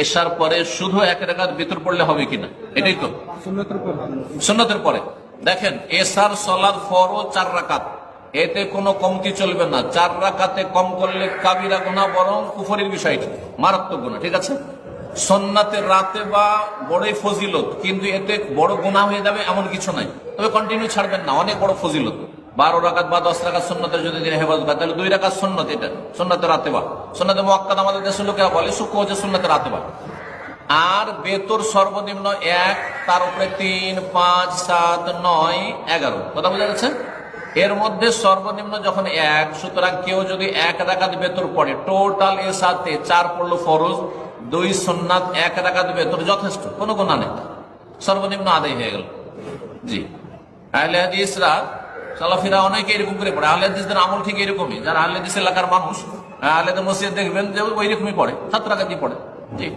এশার পরে শুধু এক রাকাত বিতর পড়লে হবে কিনা, এটাই তো সুন্নতের পরে। দেখেন, এশার সালাত ফরজ 4 রাকাত, এতে কোনো কমতি চলবে না। 4 রাকাতে কম করলে কাবিরা গুনাহ, বরং কুফরের বিষয়টি মারাত্মক গুনাহ। ঠিক আছে, সুন্নাতের রাতে বা বড়ই ফজিলত, কিন্তু এতে বড় গুনাহ হয়ে যাবে এমন কিছু নাই। তবে কন্টিনিউ ছাড়বেন না, অনেক বড় ফজিলত। 12 রাকাত বা 10 রাকাত সুন্নতের যদি দিনে হেফাজত করে, তাহলে 2 রাকাত সুন্নত, এটা সুন্নতের রাতে বা সুন্নতে মুআক্কাদ আমাদের দেশের লোকেরা বলে, সূক্ষ্ম হচ্ছে সুন্নতের রাতে বা। আর বেতর সর্বনিম্ন 1, তার উপরে 3, 5, 7, 9, 11, কথা বোঝা যাচ্ছে? এর মধ্যে সর্বনিম্ন যখন 1, সুতরাং কেউ যদি 1 রাকাত বেতর পড়ে, টোটাল এর সাথে 4 পড়লো ফরজ, 2 সুন্নাত, 1 রাকাত বেতর, যথেষ্ট, কোনো গুনাহ নেই, সর্বনিম্ন আদায় হয়ে গেল। জি, আহলে হাদিসরা, সালাফিরা অনেকে এরকম করে পড়ে। আহলে হাদিসদের আমল ঠিক এরকমই। যারা আহলে হাদিস এলাকার মানুষ, আহলে হাদিস মসজিদ দেখবেন যে ওই রকমই পড়ে, 7 রাকাতই পড়ে। জি।